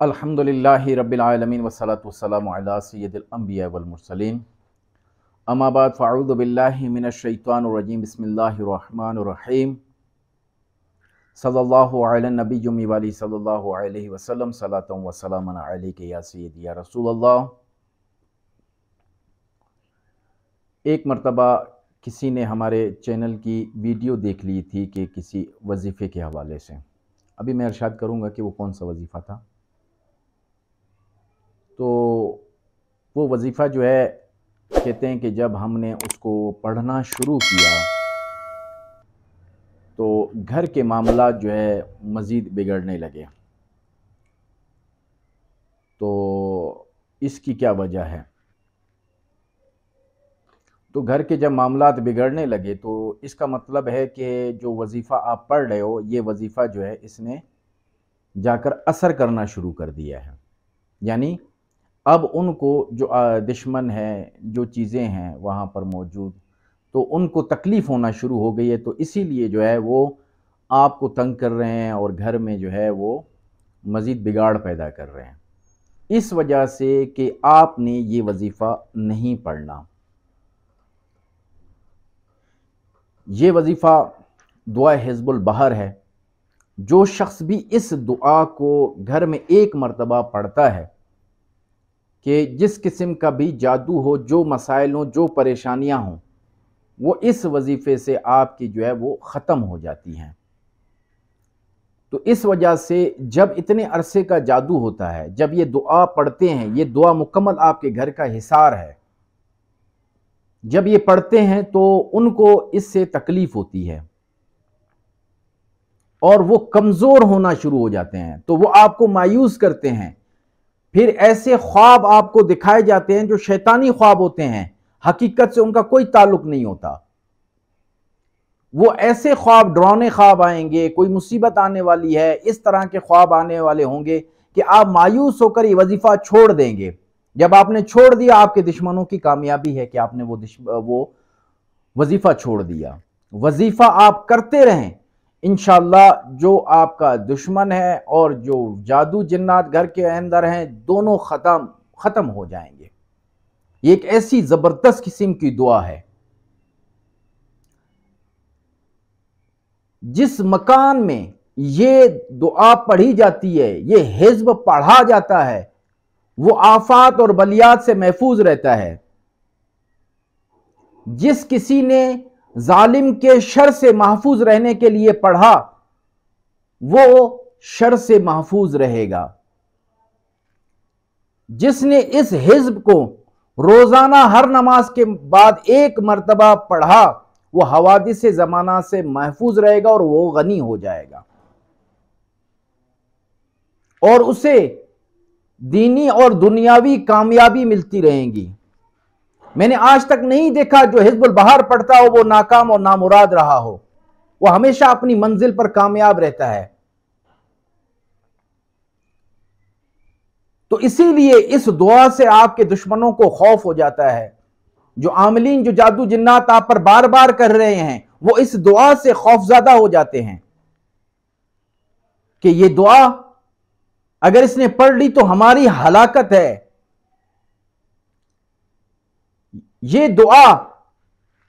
अल्हम्दुलिल्लाहि रब्बिल आलमीन वस्सलातु वस्सलामु अला सय्यिदिल अंबिया वल मुरसलीन अम्मा बाद फ़अऊज़ु बिल्लाहि मिनश शैतानिर रजीम बिस्मिल्लाहिर रहमानिर रहीम सल्लल्लाहु अला नबिय्यि व आलिहि सल्लल्लाहु अलैहि वसल्लम सलातन व सलामन अलैका या सय्यदी या रसूलल्लाह। एक मरतबा किसी ने हमारे चैनल की वीडियो देख ली थी कि किसी वजीफ़े के हवाले से। अभी मैं इरशाद करूँगा कि वो कौन सा वजीफ़ा था। तो वो वजीफ़ा जो है, कहते हैं कि जब हमने उसको पढ़ना शुरू किया तो घर के मामला जो है मज़ीद बिगड़ने लगे। तो इसकी क्या वजह है? तो घर के जब मामलात बिगड़ने लगे तो इसका मतलब है कि जो वजीफ़ा आप पढ़ रहे हो, ये वजीफ़ा जो है इसने जाकर असर करना शुरू कर दिया है। यानी अब उनको जो दुश्मन है, जो चीज़ें हैं वहाँ पर मौजूद, तो उनको तकलीफ़ होना शुरू हो गई है। तो इसीलिए जो है वो आपको तंग कर रहे हैं और घर में जो है वो मज़ीद बिगाड़ पैदा कर रहे हैं, इस वजह से कि आपने ये वजीफ़ा नहीं पढ़ना। ये वजीफ़ा दुआ हिज़्बुल बहर है। जो शख्स भी इस दुआ को घर में एक मरतबा पढ़ता है कि जिस किस्म का भी जादू हो, जो मसाइल हों, जो परेशानियां हों, वो इस वजीफ़े से आपकी जो है वो ख़त्म हो जाती हैं। तो इस वजह से जब इतने अरसे का जादू होता है, जब ये दुआ पढ़ते हैं, ये दुआ मुकम्मल आपके घर का हिसार है, जब ये पढ़ते हैं तो उनको इससे तकलीफ़ होती है और वो कमज़ोर होना शुरू हो जाते हैं। तो वो आपको मायूस करते हैं। फिर ऐसे ख्वाब आपको दिखाए जाते हैं जो शैतानी ख्वाब होते हैं, हकीकत से उनका कोई ताल्लुक नहीं होता। वो ऐसे ख्वाब, डरावने ख्वाब आएंगे, कोई मुसीबत आने वाली है, इस तरह के ख्वाब आने वाले होंगे कि आप मायूस होकर ये वजीफ़ा छोड़ देंगे। जब आपने छोड़ दिया, आपके दुश्मनों की कामयाबी है कि आपने वो वजीफ़ा छोड़ दिया। वजीफ़ा आप करते रहें, इंशाअल्लाह जो आपका दुश्मन है और जो जादू जिन्नात घर के अंदर हैं, दोनों ख़त्म हो जाएंगे। ये एक ऐसी ज़बरदस्त किस्म की दुआ है। जिस मकान में ये दुआ पढ़ी जाती है, ये हिज़्ब पढ़ा जाता है, वो आफात और बलियात से महफूज रहता है। जिस किसी ने जालिम के शर से महफूज रहने के लिए पढ़ा, वो शर से महफूज रहेगा। जिसने इस हिज़्ब को रोजाना हर नमाज के बाद एक मर्तबा पढ़ा, वो हवादिस ज़माना से महफूज रहेगा और वो गनी हो जाएगा और उसे दीनी और दुनियावी कामयाबी मिलती रहेंगी। मैंने आज तक नहीं देखा जो हिज़्बुल बहर पढ़ता हो वो नाकाम और नामुराद रहा हो। वो हमेशा अपनी मंजिल पर कामयाब रहता है। तो इसीलिए इस दुआ से आपके दुश्मनों को खौफ हो जाता है। जो आमलीन, जो जादू जिन्नात आप पर बार बार कर रहे हैं, वो इस दुआ से खौफज़दा हो जाते हैं कि ये दुआ अगर इसने पढ़ ली तो हमारी हलाकत है। ये दुआ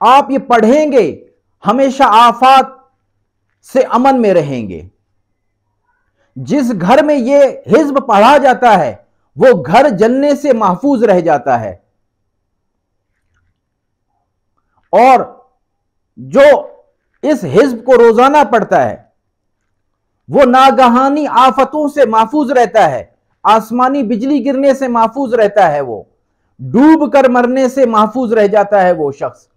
आप ये पढ़ेंगे, हमेशा आफात से अमन में रहेंगे। जिस घर में ये हिज़्ब पढ़ा जाता है, वो घर जलने से महफूज रह जाता है और जो इस हिज़्ब को रोजाना पढ़ता है, वो नागहानी आफतों से महफूज रहता है। आसमानी बिजली गिरने से महफूज रहता है, वो डूब कर मरने से महफूज रह जाता है। वो शख्स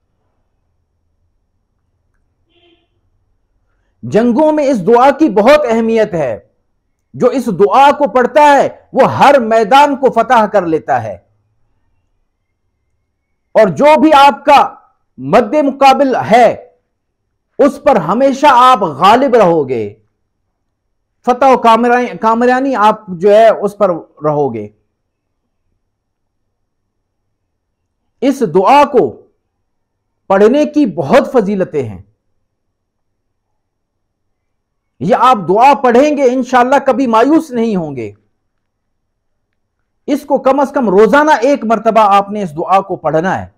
जंगों में इस दुआ की बहुत अहमियत है। जो इस दुआ को पढ़ता है वो हर मैदान को फतह कर लेता है और जो भी आपका मद्दे मुकाबिल है उस पर हमेशा आप गालिब रहोगे। फतह कामरानी आप जो है उस पर रहोगे। इस दुआ को पढ़ने की बहुत फजीलतें हैं। ये आप दुआ पढ़ेंगे, इंशाअल्लाह कभी मायूस नहीं होंगे। इसको कम से कम रोजाना एक मर्तबा आपने इस दुआ को पढ़ना है,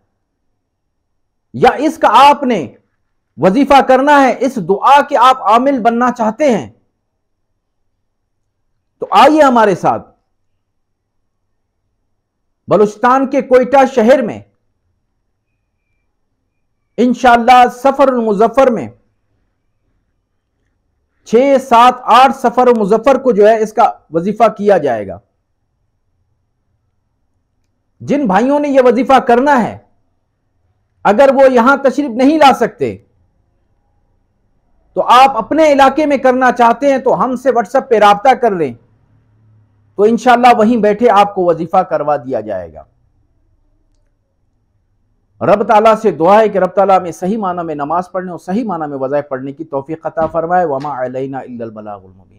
या इसका आपने वजीफा करना है। इस दुआ के आप आमिल बनना चाहते हैं तो आइए हमारे साथ बलूचिस्तान के कोयटा शहर में इंशाअल्लाह सफर मुजफ्फर में 6, 7, 8 सफर मुजफ्फर को जो है इसका वजीफा किया जाएगा। जिन भाइयों ने यह वजीफा करना है, अगर वो यहां तशरीफ नहीं ला सकते तो आप अपने इलाके में करना चाहते हैं तो हमसे व्हाट्सएप पे राब्ता कर लें, तो इंशाअल्लाह वहीं बैठे आपको वजीफा करवा दिया जाएगा। रब ताला से दुआ है कि रब ताला में सही माना में नमाज पढ़ने और सही माना में वज़ाइफ पढ़ने की तौफीक अता फरमाए। वमा अलैना इल्लल बलागुल मुबीन।